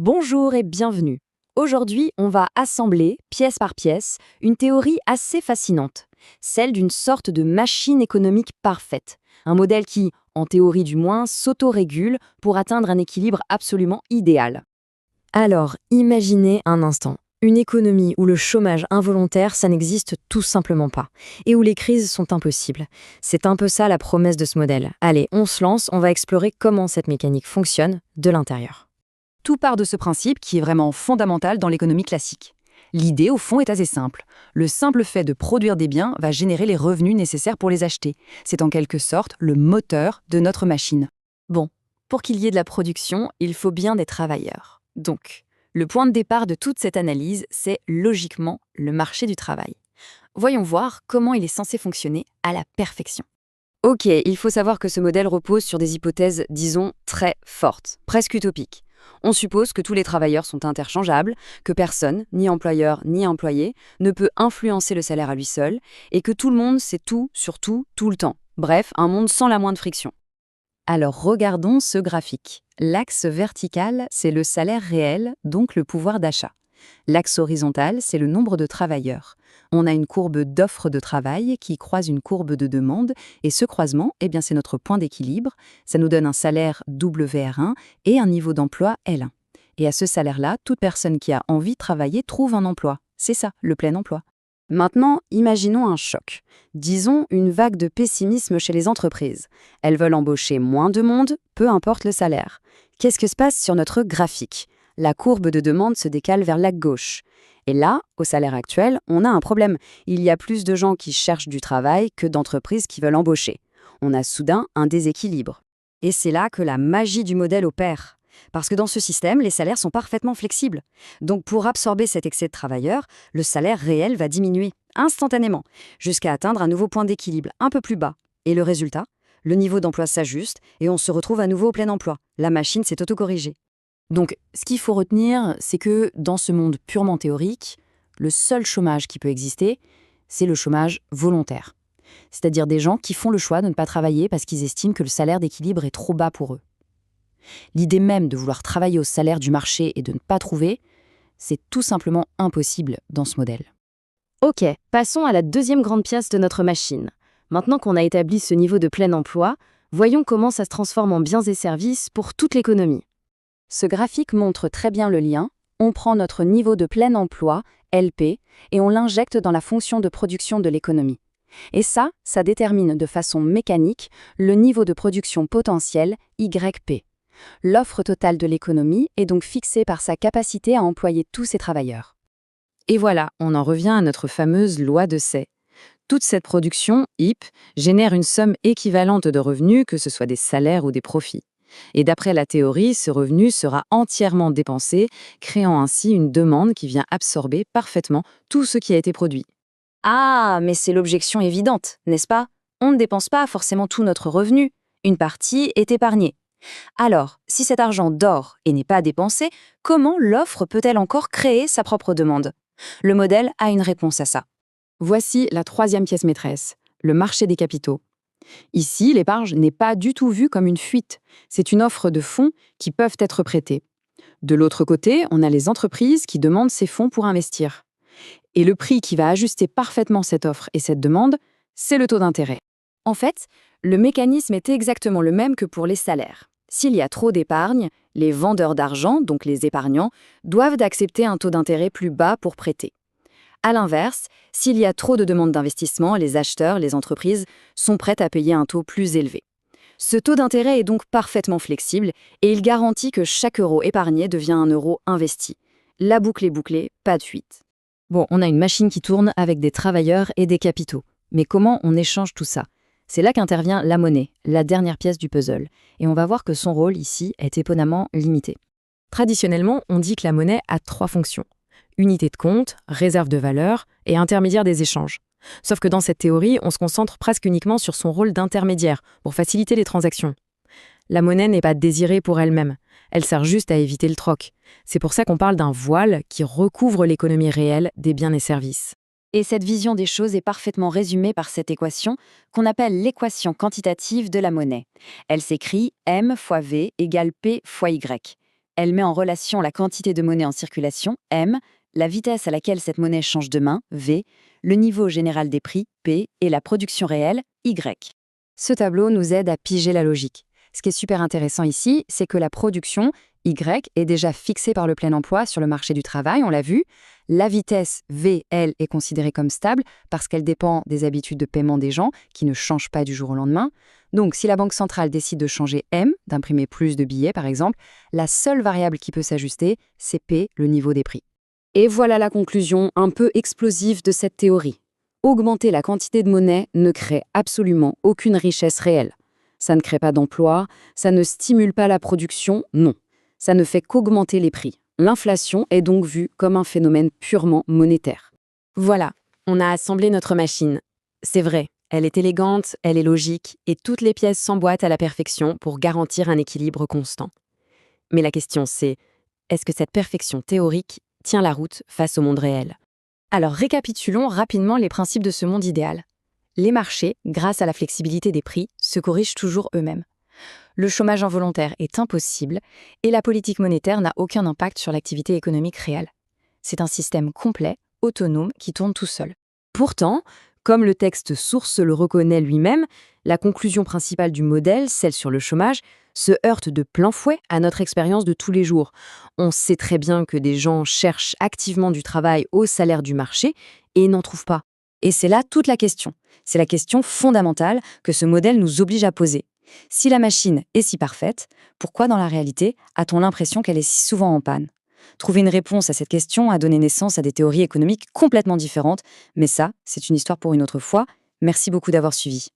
Bonjour et bienvenue. Aujourd'hui, on va assembler, pièce par pièce, une théorie assez fascinante, celle d'une sorte de machine économique parfaite, un modèle qui, en théorie du moins, s'autorégule pour atteindre un équilibre absolument idéal. Alors, imaginez un instant, une économie où le chômage involontaire, ça n'existe tout simplement pas, et où les crises sont impossibles. C'est un peu ça la promesse de ce modèle. Allez, on se lance, on va explorer comment cette mécanique fonctionne de l'intérieur. Tout part de ce principe qui est vraiment fondamental dans l'économie classique. L'idée, au fond, est assez simple. Le simple fait de produire des biens va générer les revenus nécessaires pour les acheter. C'est en quelque sorte le moteur de notre machine. Bon, pour qu'il y ait de la production, il faut bien des travailleurs. Donc, le point de départ de toute cette analyse, c'est logiquement le marché du travail. Voyons voir comment il est censé fonctionner à la perfection. Ok, il faut savoir que ce modèle repose sur des hypothèses, disons, très fortes, presque utopiques. On suppose que tous les travailleurs sont interchangeables, que personne, ni employeur ni employé, ne peut influencer le salaire à lui seul, et que tout le monde sait tout sur tout, tout le temps. Bref, un monde sans la moindre friction. Alors regardons ce graphique. L'axe vertical, c'est le salaire réel, donc le pouvoir d'achat. L'axe horizontal, c'est le nombre de travailleurs. On a une courbe d'offre de travail qui croise une courbe de demande, et ce croisement, c'est notre point d'équilibre. Ça nous donne un salaire WR1 et un niveau d'emploi L1. Et à ce salaire-là, toute personne qui a envie de travailler trouve un emploi. C'est ça, le plein emploi. Maintenant, imaginons un choc. Disons une vague de pessimisme chez les entreprises. Elles veulent embaucher moins de monde, peu importe le salaire. Qu'est-ce que se passe sur notre graphique ? La courbe de demande se décale vers la gauche. Et là, au salaire actuel, on a un problème. Il y a plus de gens qui cherchent du travail que d'entreprises qui veulent embaucher. On a soudain un déséquilibre. Et c'est là que la magie du modèle opère. Parce que dans ce système, les salaires sont parfaitement flexibles. Donc pour absorber cet excès de travailleurs, le salaire réel va diminuer instantanément, jusqu'à atteindre un nouveau point d'équilibre un peu plus bas. Et le résultat ? Le niveau d'emploi s'ajuste et on se retrouve à nouveau au plein emploi. La machine s'est autocorrigée. Donc, ce qu'il faut retenir, c'est que dans ce monde purement théorique, le seul chômage qui peut exister, c'est le chômage volontaire. C'est-à-dire des gens qui font le choix de ne pas travailler parce qu'ils estiment que le salaire d'équilibre est trop bas pour eux. L'idée même de vouloir travailler au salaire du marché et de ne pas trouver, c'est tout simplement impossible dans ce modèle. Ok, passons à la deuxième grande pièce de notre machine. Maintenant qu'on a établi ce niveau de plein emploi, voyons comment ça se transforme en biens et services pour toute l'économie. Ce graphique montre très bien le lien. On prend notre niveau de plein emploi, LP, et on l'injecte dans la fonction de production de l'économie. Et ça détermine de façon mécanique le niveau de production potentiel, YP. L'offre totale de l'économie est donc fixée par sa capacité à employer tous ses travailleurs. Et voilà, on en revient à notre fameuse loi de Say. Toute cette production, IP, génère une somme équivalente de revenus, que ce soit des salaires ou des profits. Et d'après la théorie, ce revenu sera entièrement dépensé, créant ainsi une demande qui vient absorber parfaitement tout ce qui a été produit. Ah, mais c'est l'objection évidente, n'est-ce pas ? On ne dépense pas forcément tout notre revenu. Une partie est épargnée. Alors, si cet argent dort et n'est pas dépensé, comment l'offre peut-elle encore créer sa propre demande ? Le modèle a une réponse à ça. Voici la troisième pièce maîtresse, le marché des capitaux. Ici, l'épargne n'est pas du tout vue comme une fuite. C'est une offre de fonds qui peuvent être prêtés. De l'autre côté, on a les entreprises qui demandent ces fonds pour investir. Et le prix qui va ajuster parfaitement cette offre et cette demande, c'est le taux d'intérêt. En fait, le mécanisme est exactement le même que pour les salaires. S'il y a trop d'épargne, les vendeurs d'argent, donc les épargnants, doivent accepter un taux d'intérêt plus bas pour prêter. À l'inverse, s'il y a trop de demandes d'investissement, les acheteurs, les entreprises sont prêtes à payer un taux plus élevé. Ce taux d'intérêt est donc parfaitement flexible et il garantit que chaque euro épargné devient un euro investi. La boucle est bouclée, pas de fuite. Bon, on a une machine qui tourne avec des travailleurs et des capitaux. Mais comment on échange tout ça ? C'est là qu'intervient la monnaie, la dernière pièce du puzzle. Et on va voir que son rôle ici est étonnamment limité. Traditionnellement, on dit que la monnaie a 3 fonctions. Unité de compte, réserve de valeur et intermédiaire des échanges. Sauf que dans cette théorie, on se concentre presque uniquement sur son rôle d'intermédiaire pour faciliter les transactions. La monnaie n'est pas désirée pour elle-même, elle sert juste à éviter le troc. C'est pour ça qu'on parle d'un voile qui recouvre l'économie réelle des biens et services. Et cette vision des choses est parfaitement résumée par cette équation qu'on appelle l'équation quantitative de la monnaie. Elle s'écrit M fois V égale P fois Y. Elle met en relation la quantité de monnaie en circulation, M, la vitesse à laquelle cette monnaie change de main, V, le niveau général des prix, P, et la production réelle, Y. Ce tableau nous aide à piger la logique. Ce qui est super intéressant ici, c'est que la production, Y, est déjà fixée par le plein emploi sur le marché du travail, on l'a vu. La vitesse, V, elle, est considérée comme stable parce qu'elle dépend des habitudes de paiement des gens qui ne changent pas du jour au lendemain. Donc, si la Banque centrale décide de changer M, d'imprimer plus de billets par exemple, la seule variable qui peut s'ajuster, c'est P, le niveau des prix. Et voilà la conclusion un peu explosive de cette théorie. Augmenter la quantité de monnaie ne crée absolument aucune richesse réelle. Ça ne crée pas d'emploi, ça ne stimule pas la production, non. Ça ne fait qu'augmenter les prix. L'inflation est donc vue comme un phénomène purement monétaire. Voilà, on a assemblé notre machine. C'est vrai, elle est élégante, elle est logique, et toutes les pièces s'emboîtent à la perfection pour garantir un équilibre constant. Mais la question c'est, est-ce que cette perfection théorique tient la route face au monde réel ? Alors récapitulons rapidement les principes de ce monde idéal. Les marchés, grâce à la flexibilité des prix, se corrigent toujours eux-mêmes. Le chômage involontaire est impossible et la politique monétaire n'a aucun impact sur l'activité économique réelle. C'est un système complet, autonome, qui tourne tout seul. Pourtant, comme le texte source le reconnaît lui-même, la conclusion principale du modèle, celle sur le chômage, se heurte de plein fouet à notre expérience de tous les jours. On sait très bien que des gens cherchent activement du travail au salaire du marché et n'en trouvent pas. Et c'est là toute la question. C'est la question fondamentale que ce modèle nous oblige à poser. Si la machine est si parfaite, pourquoi dans la réalité a-t-on l'impression qu'elle est si souvent en panne ? Trouver une réponse à cette question a donné naissance à des théories économiques complètement différentes, mais ça, c'est une histoire pour une autre fois. Merci beaucoup d'avoir suivi.